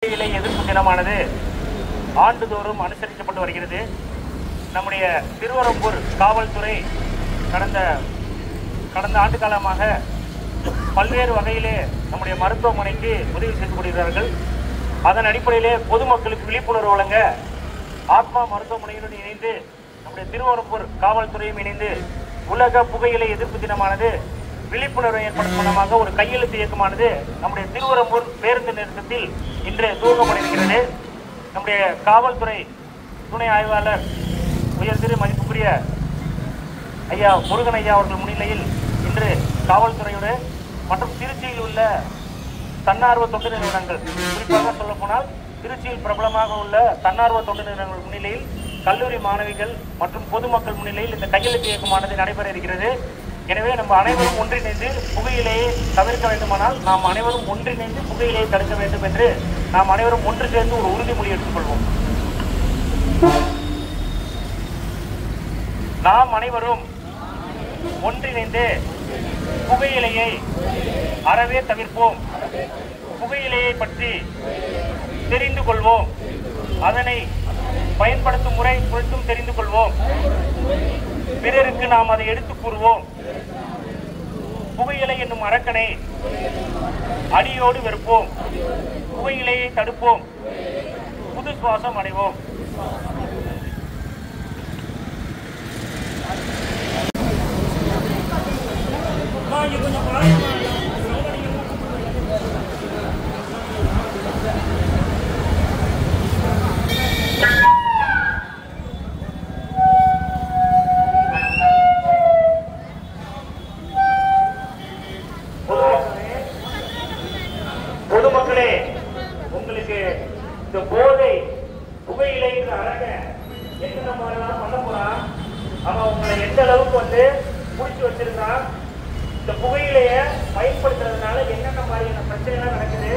புகையிலை எதிர்ப்பு தினமானது ஆண்டுதோறும் அனுசரிக்கப்பட்டு வருகிறது. நம்முடைய திருவரம்பூர் காவல்துறை கடந்த ஆண்டு காலமாக பல்வேறு வகையிலே நம்முடைய மருத்துவமனைக்கு உதவி செய்து கொண்டிருக்கிறார்கள். அதன் அடிப்படையிலே பொதுமக்களுக்கு விழிப்புணர்வு வழங்க ஆத்மா மருத்துவமனையுடன் இணைந்து நம்முடைய திருவரம்பூர் காவல்துறையும் இணைந்து உலக புகையிலை எதிர்ப்பு தினமானது விழிப்புணர்வை ஏற்படுத்தும் மூலமாக ஒரு கையெழுத்து இயக்கமானது நம்முடைய திருவரம்பூர் பேருந்து நிறுத்தத்தில் இன்று துவங்கப்பட்டிருக்கிறது. நம்முடைய காவல்துறை துணை ஆய்வாளர் உயர் திரு மதிப்புக்குரிய ஐயா முருகன் ஐயா அவர்கள் முன்னிலையில் இன்று காவல்துறையோடு மற்றும் திருச்சியில் உள்ள தன்னார்வ தொண்டு நிறுவனங்கள், குறிப்பாக சொல்ல போனால் திருச்சியில் பிரபலமாக உள்ள தன்னார்வ தொண்டு நிறுவனங்கள் முன்னிலையில் கல்லூரி மாணவிகள் மற்றும் பொதுமக்கள் முன்னிலையில் இந்த கையெழுத்து இயக்கமானது நடைபெற இருக்கிறது. எனவே நம்ம அனைவரும் ஒன்றிணைந்து புகையிலையை தவிர்க்க வேண்டுமானால் நாம் அனைவரும் ஒன்றிணைந்து புகையிலையை தடுக்க வேண்டும் என்று நாம் அனைவரும் ஒன்று சேர்ந்து ஒரு உறுதிமொழி எடுத்துக்கொள்வோம். நாம் அனைவரும் ஒன்றிணைந்து புகையிலையை அறவே தவிர்ப்போம். புகையிலையை பற்றி தெரிந்து கொள்வோம். அதனை பயன்படுத்தும் முறை குறித்தும் தெரிந்து கொள்வோம். பிறருக்கு நாம் அதை எடுத்துக் கூறுவோம். புகையிலை என்னும் அரக்கனை அடியோடு வெறுப்போம். புகையிலையை தடுப்போம். புது சுவாசம் அடைவோம். பொதுமக்களே, உங்களுக்கு இந்த போதை புகையிலை அரங்க என்னென்ன மாதிரிலாம் பண்ண போறான், அவன் உங்களை எந்த அளவுக்கு முடிச்சு வச்சிருக்கான், இந்த புகையிலைய பயன்படுத்துறதுனால என்னென்ன மாதிரியான பிரச்சனைலாம் நடக்குது,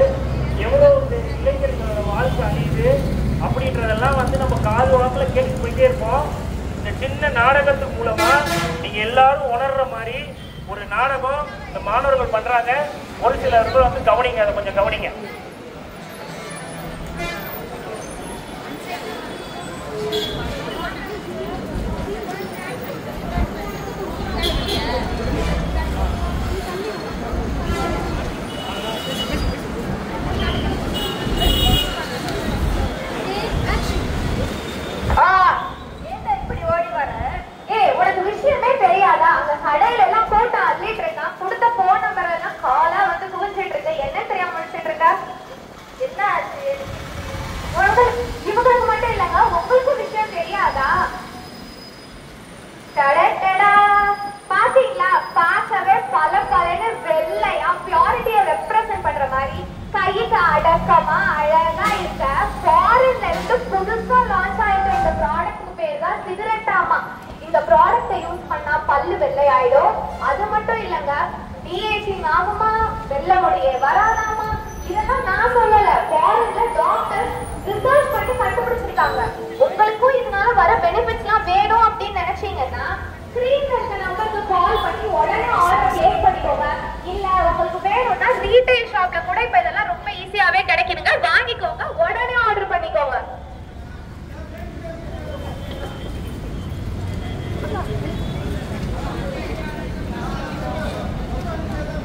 எவ்வளவு இளைஞர்களோட வாழ்க்கை அழியுது அப்படின்றதெல்லாம் நம்ம காது வாக்கில் கேட்டு போயிட்டே இருப்போம். இந்த சின்ன நாடகத்துக்கு மூலமா நீங்க எல்லாரும் உணர்ற மாதிரி ஒரு நாடகம் இந்த மாணவர்கள் பண்றாங்க. ஒரு சிலர்கள் கவனிங்க, அதை கொஞ்சம் கவனிங்க. இவங்களுக்கு மட்டும் இல்லங்க, உங்களுக்கு விஷயம் தெரியாதா? பாத்தீங்களா, பார்க்கவே பல பலன்னு வெள்ளையா பியூரிட்டியை ரெப்ரசென்ட் பண்ற மாதிரி கைக்கு அடக்கமா அழகா இருக்க ஃபாரின்ல இருந்து புதுசா லான்ச் ஆயிருக்க இந்த ப்ராடக்ட் பேர் தான் சிகரெட்டாமா. இந்த ப்ராடக்டை யூஸ் பண்ணா பல்லு வெள்ளை ஆயிடும். அது மட்டும் இல்லங்க, டிஏஜிங் ஆகுமா, வெள்ளை முடியே வராதாமா. இதெல்லாம் நான் சொல்லல, ஃபாரின்ல டாக்டர்ஸ் ரிசர்ச் பண்ணி கண்டுபிடிச்சிருக்காங்க. உங்களுக்கும் இதனால வர பெனிஃபிட்ஸ்லாம் வேணும் அப்படின்னு நினைச்சீங்கன்னா ஸ்கிரீன்ல இருக்க நம்பருக்கு கால் பண்ணி உடனே ஆர்டர் பிளேஸ் பண்ணிக்கோங்க. இல்ல உங்களுக்கு வேணும்னா ரீட்டைல் ஷாப்ல கூட இப்ப இதெல்லாம் ரொம்ப ஈஸியாவே கிடைக்குதுங்க, வாங்கிக்கோங்க, உடனே ஆர்டர் பண்ணிக்கோங்க.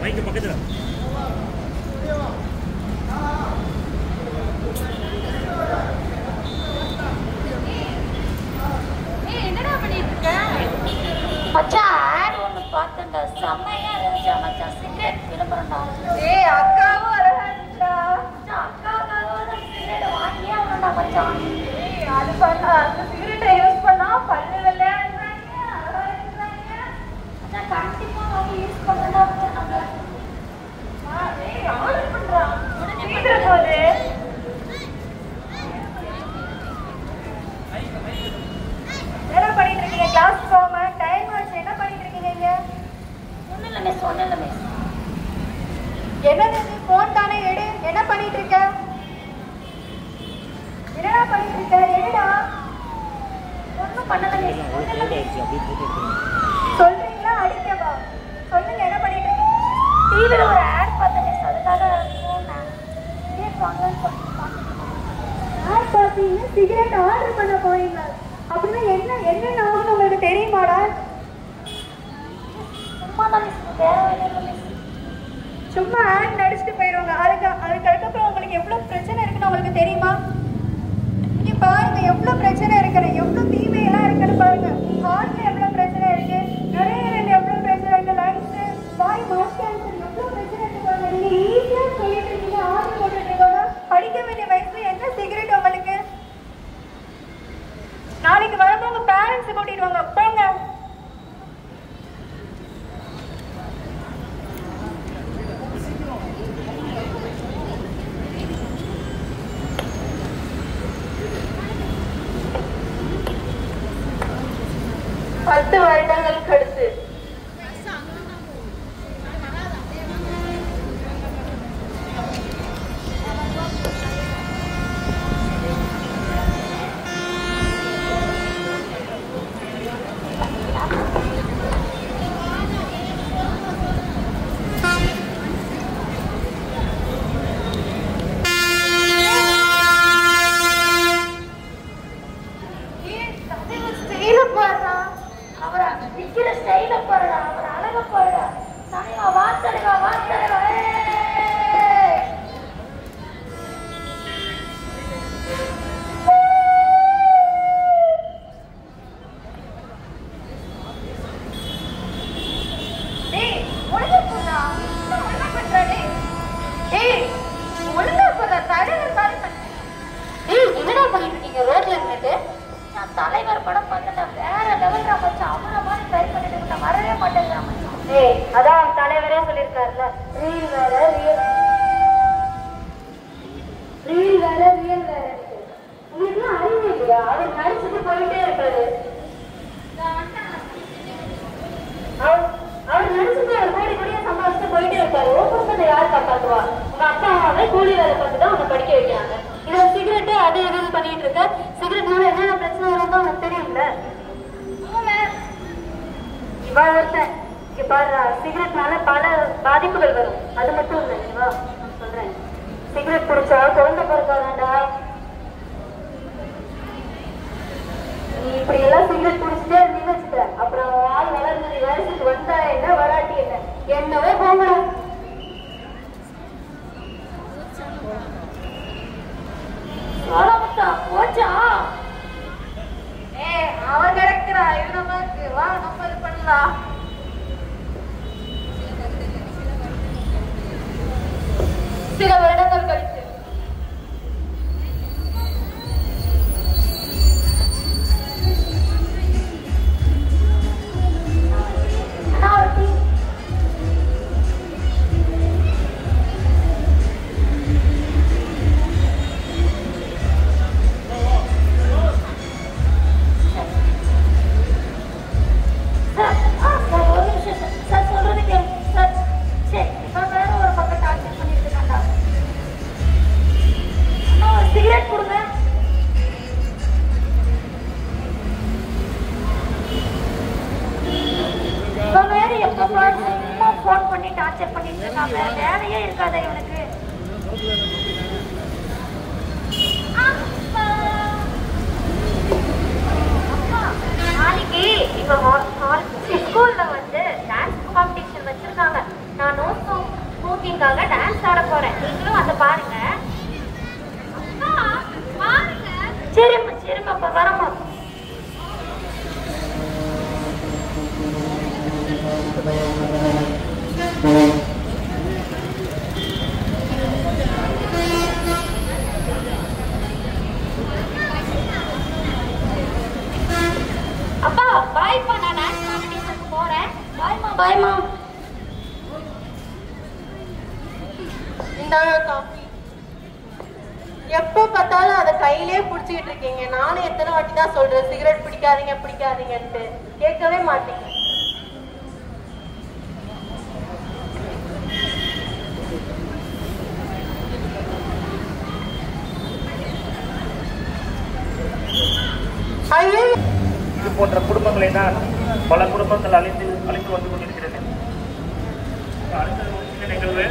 மைக்கு பக்கத்துல மச்சான் ஆட் ஒன்று பார்த்தேன்டா, செம்மையா இருந்துச்சு மச்சான். சிகரெட் விளம்பரம்டா. அக்காவும் வரஹண்டா. அக்காவுக்காக சிகரெட் வாங்கியே ஆகணும்டா மச்சான். அது பண்ணா அந்த சிகரெட்டை யூஸ் பண்ணா பல்லு வெள்ளையாடுறாங்க, அழகாடுறாங்க. மச்சான் கண்டிப்பா வாங்கி யூஸ் பண்ணடா. ஆர்டர் பண்றான் சீக்கிரம் போகுது. என்ன பண்ணிட்டு இருக்கீங்க? கிளாஸ் போகாம டைம் ஆச்சு. என்ன பண்ணிட்டு இருக்கீங்க? ஒன்றும் இல்லை மிஸ், ஒன்றும் இல்லை மிஸ். என்னது போன் தானே, எடு. என்ன பண்ணிட்டு இருக்க? என்னடா பண்ணிட்டு இருக்க? எடுடா. ஒன்றும் பண்ணலை மிஸ், ஒன்றும் இல்லை மிஸ். சொல்றீங்களா அடிக்கவா? சொல்லுங்க, என்ன பண்ணிட்டு இருக்கீங்க? டிவியில் ஒரு ஆட் பார்த்தேன் மிஸ், அதுக்காக போனேன். வாங்கன்னு சொல்லிட்டு பார்த்தீங்க சிகரெட் ஆர்டர் பண்ண போறீங்க அப்படின்னா என்ன ஆகும்னு உங்களுக்கு தெரியுமாடா? சும்மா ஆட் நடிச்சுட்டு போயிடுவாங்க. அதுக்கப்புறம் உங்களுக்கு எவ்வளவு பிரச்சனை இருக்குன்னு உங்களுக்கு தெரியுமா? இங்க பாருங்க எவ்வளவு பிரச்சனை இருக்குது, எவ்வளவு தீமையெல்லாம் இருக்குன்னு பாருங்க. ஹார்ட்ல எவ்வளவு பிரச்சனை இருக்கு, நுரையீரல் எவ்வளவு பிரச்சனை இருக்கு, லங்ஸ், வாய் மவுத் கேன்சர் எவ்வளவு பிரச்சனை இருக்கு பாருங்க. நீங்க ஈஸியா சொல்லிட்டு இருக்கீங்க, ஆர்டர் போட்டுட்டு இருக்கோம். படிக்க வேண்டிய வயசுல என்ன சிகரெட் உங்களுக்கு? நாளைக்கு வரும்போது உங்க பேரண்ட்ஸ் கூட்டிட்டு வாங்க போங்க. பத்து வருடங்களுக்கு அடுத்து தலைவர் படம் பார்த்துட்டா வேற லெவல் மச்சான். அவரை மாதிரி ட்ரை பண்ணிட்டு வரவே மாட்டேங்கிறான் மச்சான். அதான் தலைவரே சொல்லியிருக்காருல்ல, ரீல் வேற ரியல் வேற உங்களுக்கு அறிவு இல்லையா? அவர் நடிச்சுட்டு போயிட்டே இருக்காரு. அவர் நடிச்சுட்டு கோடி கோடியா சம்பாதிச்சுட்டு போயிட்டே இருக்காரு. ஓப்பன் யார் காப்பாத்துவா? உங்க அப்பா அம்மாவே கூலி வேலை பார்த்து தான் உன்னை படிக்க வைக்கிறாங்க. இதை சிகரெட்டு அது எதுவும் பண்ணிட்டு இருக்க. சிகரெட்னால என்னென்ன பிரச்சனை வரும்னு உனக்கு தெரியும்ல. இவா ஒருத்தன் இங்க பாரு, சிகரெட்னால பல பாதிப்புகள் வரும். அது மட்டும் இல்லை, இவா சொல்றேன், சிகரெட் குடிச்சா குழந்தை பிறக்காதாண்டா. நீ இப்படி எல்லாம் சிகரெட் குடிச்சுட்டே இருந்தீங்க வச்சுட்ட, அப்புறம் ஆள் வளர்ந்து வயசுக்கு வந்தா என்ன வராட்டி என்ன என்னவே போங்க. அவன் கிடைக்கிறா இவனுக்கு வா, நம்ம இது பண்ணலாம். சில வருடங்கள் கழித்து போன் பண்ணி டார்ச்சர் பண்ணிட்டு இருக்காங்க. வேலையே இருக்காத இவனுக்கு. நாளைக்கு இவங்க ஸ்கூல்ல வந்து டான்ஸ் காம்படிஷன் வச்சிருக்காங்க. நான் நோ ஸ்மோக்கிங்காக டான்ஸ் ஆட போறேன். நீங்களும் அதை பாருங்க. சரிம்மா சரிம்மா, அப்ப வரமா. அப்பா பாய்ப்பா, நான் டான்ஸ் காம்படிஷனுக்கு போறேன். பாய்மா பாய்மா. இந்தாங்க காஃபி. எப்போ பார்த்தாலும் அதை கையிலே பிடிச்சிக்கிட்டு இருக்கீங்க. நானும் எத்தனை வாட்டி தான் சொல்றேன் சிகரெட் பிடிக்காதீங்க பிடிக்காதீங்கன்ட்டு, கேட்கவே மாட்டீங்க. இது போன்ற குடும்பங்களை தான் பல குடும்பங்கள் அழிந்து வந்து கொண்டிருக்கிறது. அடுத்த ஒரு சில நிகழ்வு,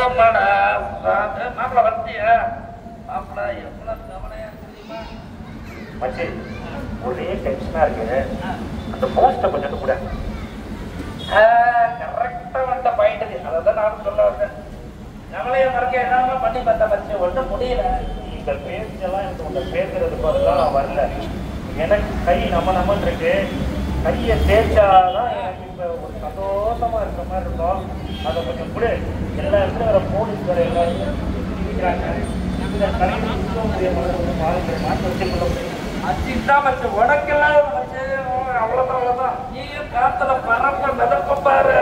வந்தோம்மாடா. மாப்பிள்ள வந்தியா? மாப்பிள்ள எவ்வளவு கவலையா தெரியுமா? மச்சி ஒரே டென்ஷனா இருக்கு. அந்த போஸ்ட கொஞ்சம் கூட கரெக்டா வந்த பாயிண்ட். அதான் நானும் சொல்ல வந்தேன். நம்மளைய மறக்க என்னமா பண்ணி பார்த்தா மச்சி ஒன்றும் முடியல. இந்த பேச்செல்லாம் எனக்கு உங்க பேசுறது போதெல்லாம் நான் வரல. எனக்கு கை நம்ம இருக்கு. கையை தேய்ச்சாதான் எனக்கு இப்ப ஒரு சந்தோஷமா இருக்கிற மாதிரி இருக்கும். அதை கொஞ்சம் கூட எல்லா இடத்துல வர போலீஸ் வர எல்லாருமே இருக்கிறாங்க. இந்த கலைஞர் மாற்றி வச்சுக்கொள்ள முடியும். அச்சுதான் வச்சு உனக்கெல்லாம் வச்சு அவ்வளவுதான். நீயும் காத்துல பரப்ப மிதப்ப பாரு.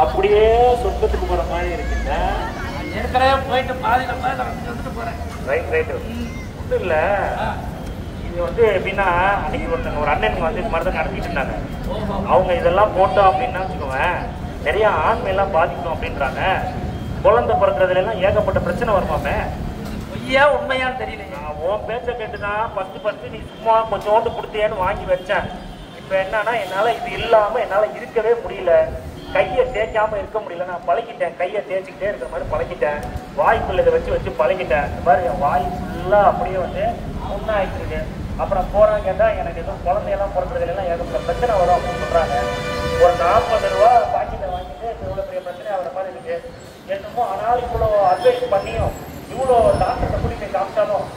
அப்படியே சொர்க்கத்துக்கு போற மாதிரி இருக்குங்க. ஏற்கனவே போயிட்டு பாதியில வந்துட்டு போறேன். ரைட் ஒன்றும் இல்ல. இது வந்து எப்படின்னா அன்னைக்கு ஒருத்தங்க ஒரு அண்ணனுங்க வந்து இது மாதிரி தான் நடத்திட்டு இருந்தாங்க. அவங்க இதெல்லாம் போட்டோம் அப்படின்னா வச்சுக்கோவேன் நிறைய ஆண்மையெல்லாம் பாதிக்கும் அப்படின்றாங்க. குழந்தை பிறக்கிறதுல எல்லாம் ஏகப்பட்ட பிரச்சனை வருமாமே. பொய்யா உண்மையான்னு தெரியல. நான் உன் பேச்ச கேட்டுதான் ஃபர்ஸ்ட் நீ சும்மா கொஞ்சோண்டு கொடுத்தியேன்னு வாங்கி வச்சேன். இப்ப என்னன்னா என்னால இது இல்லாம என்னால இருக்கவே முடியல. கையை தேய்க்காம இருக்க முடியல. நான் பழகிட்டேன். கையை தேய்ச்சிக்கிட்டே இருக்கிற மாதிரி பழகிட்டேன். வாய்க்குள்ள இதை வச்சு பழகிட்டேன். இந்த மாதிரி என் வாய் ஃபுல்லா அப்படியே வந்து ஒன்னாயிட்டு இருக்கு. அப்புறம் போறாங்க கேட்டா எனக்கு எதுவும் குழந்தையெல்லாம் பிறக்கிறதுல எல்லாம் ஏகப்பட்ட பிரச்சனை வரும் அப்படின்னு சொல்றாங்க. ஒரு 40 ரூபா பாக்கெட்டை வாங்கிட்டு இவ்வளவு பெரிய பிரச்சனை ஆகிற மாதிரி இருக்கு. என்னமோ ஆனாலும் இவ்வளோ அட்வைஸ் பண்ணியும் இவ்வளோ டாக்டர்கிட்ட கூட்டிட்டு காமிச்சாலும்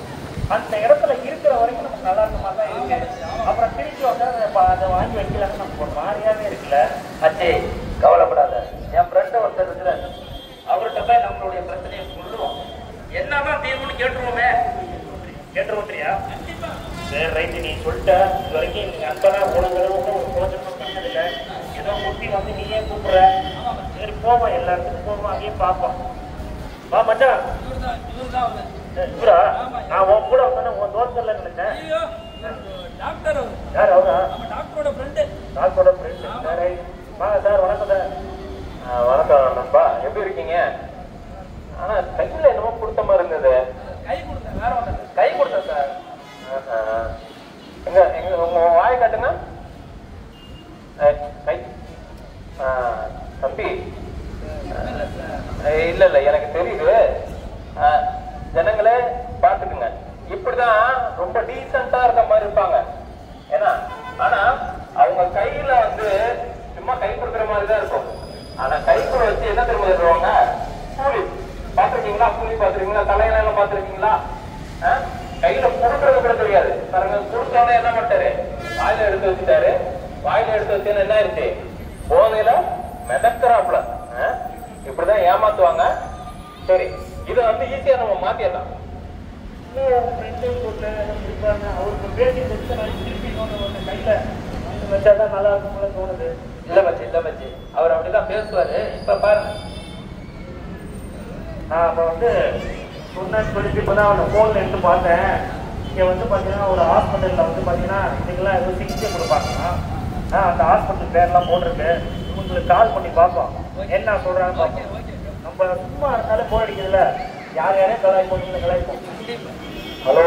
அந்த இடத்துல இருக்கிற வரைக்கும் நமக்கு நல்லா இருக்க மாதிரி தான் இருக்கு. அப்புறம் திருப்பி வந்து அதை வாங்கி வைக்கலன்னு நமக்கு ஒரு மாதிரியாவே இருக்குல்ல. அச்சே கவலைப்படாத. என் ஃப்ரெண்ட் ஒருத்தர் இருக்கிற அவர்கிட்ட போய் நம்மளுடைய பிரச்சனையை சொல்லுவோம். என்னதான் தீர்வுன்னு கேட்டுருவோமே. கேட்டுருவோம். சரி ரைட்டு நீ சொல்லிட்ட. இது வரைக்கும் எங்க அன்பனா உணவுகளும் ஒரு பிரோஜனம் பண்ணதில்லை. ஏதோ குட்டி வந்து நீயே கூப்பிடுற. சரி போவோம். எல்லா இடத்துக்கும் போவோம். அங்கேயும் பார்ப்போம். வா மச்சான். இவரா? நான் உன் கூட வந்தேன். உன் தோட்டத்தில் நினைச்சேன். யார் அவரா? டாக்டரோட ஃப்ரெண்டு. வாங்க சார். வணக்கம் சார். வணக்கம் நண்பா. எப்படி இருக்கீங்க? ஆனா கையில என்னமோ கொடுத்த மாதிரி இருந்தது. கை கொடுத்தேன். வேற ஒன்று கை கொடுத்தேன் சார். எங்க எங்க உங்க வாயை காட்டுங்க. கை தம்பி இல்ல எனக்கு தெரியுது. ஜனங்களே பாத்துக்குங்க. இப்படிதான் ரொம்ப டீசெண்டா இருக்க மாதிரி இருப்பாங்க. ஏன்னா ஆனா அவங்க கையில வந்து சும்மா கை கொடுக்குற மாதிரி தான் இருக்கும். ஆனா கைக்குள்ள வச்சு என்ன தெரியுமா சொல்லுவாங்க? கூலி பாத்துருக்கீங்களா? கூலி பாத்துருக்கீங்களா? தலையெல்லாம் பாத்துருக்கீங்களா? கையில கொடுக்கறது கூட தெரியாது. பாருங்க, கொடுத்தோன்னே என்ன பண்ணிட்டாரு? வாயில எடுத்து வச்சுட்டாரு. வாயில எடுத்து வச்சேன்னு என்ன ஆயிடுச்சு? போதையில மிதக்கிறாப்புல. இப்படிதான் ஏமாத்துவாங்க. சரி, இதை வந்து ஈஸியா நம்ம மாத்திடலாம். அவருக்கு பேசி திருப்பி கையில வச்சாதான் நல்லா இருக்கும் தோணுது. இல்ல பச்சி அவர் அப்படிதான் பேசுவாரு. இப்ப பாருங்க. நான் அப்ப வந்து சொன்னேன்னு சொல்லிட்டு இப்பதான் அவனை போன்ல எடுத்து பார்த்தேன். இங்க வந்து பாத்தீங்கன்னா ஒரு ஹாஸ்பிட்டல்ல வந்து பாத்தீங்கன்னா இதுக்கெல்லாம் ஏதோ சிகிச்சை கொடுப்பாங்கன்னா அந்த ஹாஸ்பிட்டல் பேர்லாம் போட்டிருக்கு. உங்களுக்கு கால் பண்ணி பார்ப்போம் என்ன சொல்றான்னு பார்ப்போம். நம்ம சும்மா இருந்தாலே போர் அடிக்கிறதுல யாரையும் கலாய்ப்போம். Hello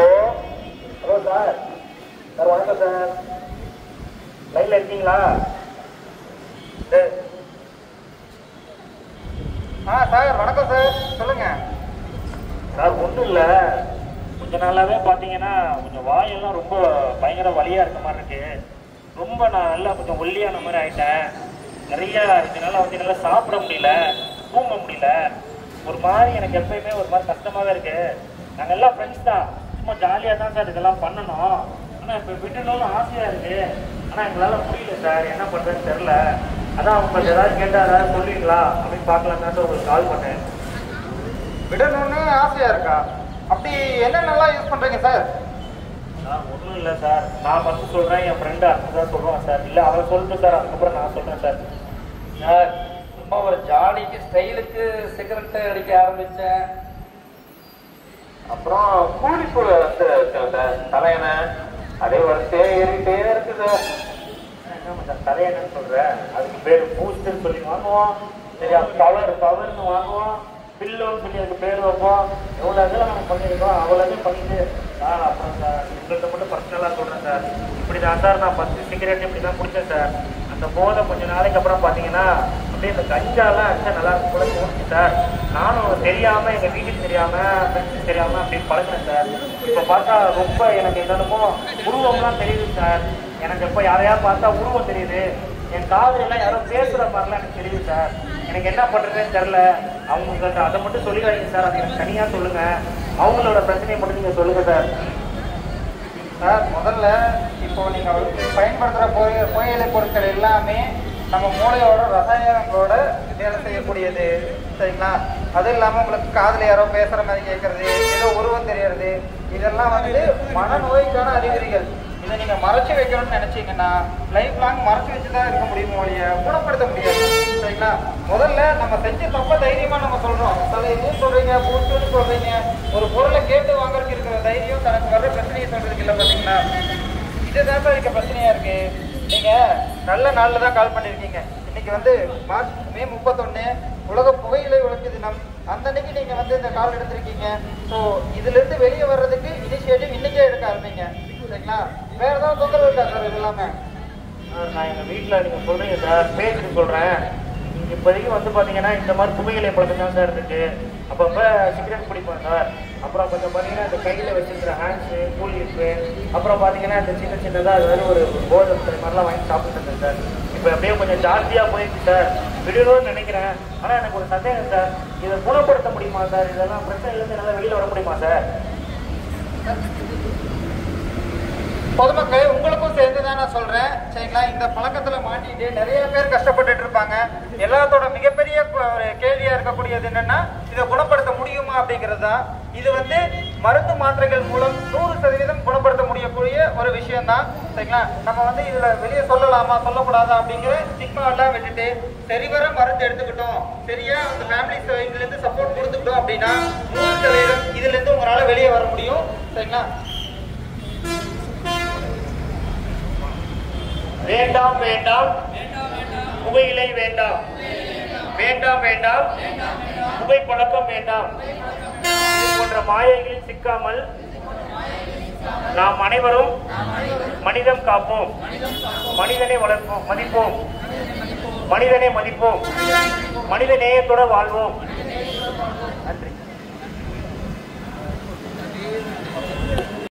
sir. வணக்கம் சார். லைன்ல இருக்கீங்களா? சார் வணக்கம் சார். சொல்லுங்க சார். ஒன்றும் இல்லை, கொஞ்ச நாளாவே பார்த்தீங்கன்னா கொஞ்சம் வாயெல்லாம் ரொம்ப பயங்கர வலியா இருக்க மாதிரி இருக்கு. ரொம்ப நான் நல்லா கொஞ்சம் ஒல்லியான மாதிரி ஆயிட்டேன். நிறைய இதனால வந்து நல்லா சாப்பிட முடியல, தூங்க முடியல. ஒரு மாதிரி எனக்கு எப்பயுமே ஒரு மாதிரி கஷ்டமாவே இருக்கு. நாங்கள் எல்லாம் ஃப்ரெண்ட்ஸ் தான். சும்மா ஜாலியாக தான் சார் இதெல்லாம் பண்ணணும். ஆனால் இப்போ விட்டுணும்னு ஆசையாக இருக்கு. ஆனால் எங்களால் முடியல சார். என்ன பண்ணுறதுன்னு தெரில. அதான் உங்களுக்கு ஏதாவது கேட்டால் ஏதாவது சொல்லுவீங்களா அப்படின்னு பார்க்கலாம் தான் சார் உங்களுக்கு கால் பண்ணேன். விடணும்னு ஆசையா இருக்கா? அப்படி என்னென்னலாம் யூஸ் பண்றீங்க சார்? சார் ஒன்றும் இல்லை சார். நான் ஃபஸ்ட்டு சொல்கிறேன். என் ஃப்ரெண்டு அதுதான் சொல்லுவான் சார். இல்லை அவரை சொல்லிட்டு சார் அதுக்கப்புறம் நான் சொல்கிறேன் சார். சார் சும்மா ஒரு ஜாலிக்கு ஸ்டைலுக்கு சிகரெட்டை அடிக்க ஆரம்பிச்சேன். அப்புறம் கூலிப்பு வந்து சார் தலையணை அதே வரிசையே ஏறிட்டே இருக்குது. என்ன சார் தலையணுன்னு சொல்கிறேன்? அதுக்கு பேர் பூஸ்ட்ன்னு சொல்லி வாங்குவோம். சரி, அது பவர்னு வாங்குவோம். பில்லுன்னு சொல்லி அதுக்கு பேர் வைப்போம். எவ்வளோ இதெல்லாம் நம்ம பண்ணியிருக்கோம் அவ்வளோதே பண்ணிட்டு சார். அப்புறம் சார் உங்கள்கிட்ட மட்டும் பர்சனலாக சொல்கிறேன் சார். இப்படி தான் சார் நான் ஃபஸ்ட்டு சிகரெட் இப்படி தான் குடித்தேன் சார். அந்த இந்த போதை கொஞ்ச நாளைக்கு அப்புறம் பார்த்தீங்கன்னா அப்படியே இந்த கஞ்சாலாம் அடிச்சா நல்லா இருக்கும் போல தோணுச்சு சார். நானும் தெரியாம எங்க வீட்டுக்கு தெரியாம ஃப்ரெண்ட்ஸுக்கு தெரியாம அப்படின்னு பழகினேன் சார். இப்போ பார்த்தா ரொம்ப எனக்கு என்னமோ உருவம்லாம் தெரியுது சார். எனக்கு இப்போ யாரையா பார்த்தா உருவம் தெரியுது. என் காதுலாம் யாரோ பேசுற மாதிரிலாம் எனக்கு தெரியுது சார். எனக்கு என்ன பண்றதுன்னு தெரியல. அவங்க அதை மட்டும் சொல்லி வைங்க சார். அது எனக்கு தனியா சொல்லுங்க. அவங்களோட பிரச்சனையை மட்டும் நீங்க சொல்லுங்க சார். சார் முதல்ல இப்போ நீங்க பயன்படுத்துற புகையிலை பொருட்கள் எல்லாமே நம்ம மூளையோட ரசாயனங்களோட வேலை செய்யக்கூடியது, சரிங்களா? அது இல்லாமல் உங்களுக்கு காதில் யாரோ பேசுகிற மாதிரி கேட்கறது, ஏதோ உருவம் தெரியறது, இதெல்லாம் வந்து மனநோய்க்கான அறிகுறிகள். இதை நீங்கள் மறைச்சி வைக்கணும்னு நினச்சிங்கன்னா லைஃப் லாங் மறைச்சி வச்சு தான் இருக்க முடியும், மொழியை குணப்படுத்த முடியாது, சரிங்களா? முதல்ல நம்ம செஞ்ச தப்ப தைரியமாக நம்ம சொல்கிறோம். என்னன்னு சொல்கிறீங்க, பூச்சுன்னு சொல்கிறீங்க. ஒரு பொருளை கேட்டு வாங்குறதுக்கு இருக்கிற தைரியம் தனக்கு வர்ற பிரச்சனையை சொல்கிறதுக்கு இல்லை, பார்த்தீங்களா? இதுதான் சார் இருக்க பிரச்சனையாக இருக்குது. நீங்கள் நல்ல நாளில் தான் கால் பண்ணியிருக்கீங்க. இன்னைக்கு வந்து மே 31 உலக புகையிலை ஒழிப்பு தினம். அந்த அன்னைக்கு நீங்கள் வந்து இந்த கால் எடுத்திருக்கீங்க. ஸோ இதுலேருந்து வெளியே வர்றதுக்கு இனிஷியேட்டிவ் இன்னைக்கே எடுக்க ஆரம்பிங்க, சரிங்களா? வேறு ஏதாவது தொந்தரவு இருக்கா சார்? இது எல்லாமே நான் எங்கள் வீட்டில் நீங்கள் சொல்கிறீங்க சார், பேச்சுக்கு சொல்கிறேன். இப்போதைக்கு வந்து பார்த்தீங்கன்னா இந்த மாதிரி புகையிலை பழக்கம் தான் சார் இருக்குது. அப்பப்போ சிகரெட் பிடிப்பேன் சார். அப்புறம் கொஞ்சம் பார்த்தீங்கன்னா இந்த கையில் வச்சுருக்கிற ஹேண்ட்ஸு, கூல் லிப்பு, அப்புறம் பார்த்தீங்கன்னா இந்த சின்ன சின்னதாக அது மாதிரி ஒரு போதை மாதிரிலாம் வாங்கி சாப்பிட்டுருந்தேன் சார். இப்போ அப்படியே கொஞ்சம் ஜாஸ்தியாக போயிடுச்சு சார். விடணும்னு நினைக்கிறேன். ஆனால் எனக்கு ஒரு சந்தேகம் சார், இதை குணப்படுத்த முடியுமா சார்? இதெல்லாம் பிரச்சனையிலேருந்து நல்லா வெளியில் வர முடியுமா சார்? பொதுமக்களே உங்களுக்கும் சேர்ந்து தான் நான் சொல்றேன், சரிங்களா? இந்த பழக்கத்துல மாட்டிட்டு நிறைய பேர் கஷ்டப்பட்டுட்டு இருப்பாங்க. எல்லாத்தோட மிகப்பெரிய ஒரு கேள்வியா இருக்கக்கூடியது என்னன்னா, இதை குணப்படுத்த முடியுமா அப்படிங்கிறது தான். இது வந்து மருந்து மாத்திரைகள் மூலம் 100% குணப்படுத்த முடியக்கூடிய ஒரு விஷயம் தான், சரிங்களா? நம்ம வந்து இதுல வெளியே சொல்லலாமா சொல்லக்கூடாதா அப்படிங்கிற ஸ்டிக்மா எல்லாம் விட்டுட்டு சரிவர மருந்து எடுத்துக்கிட்டோம், சரியா அந்த ஃபேமிலி இதுல இருந்து சப்போர்ட் கொடுத்துக்கிட்டோம் அப்படின்னா 100% இதுல இருந்து உங்களால வெளியே வர முடியும், சரிங்களா? வேண்டாம் வேண்டாம் புகையிலை வேண்டாம், வேண்டாம் வேண்டாம் புகைப்பழக்கம் வேண்டாம். இது போன்ற மாயைகளில் சிக்காமல் நாம் அனைவரும் மனிதம் காப்போம், மனிதனை வளர்ப்போம், மதிப்போம், மனிதனை மதிப்போம், மனித நேயத்தோடு வாழ்வோம்.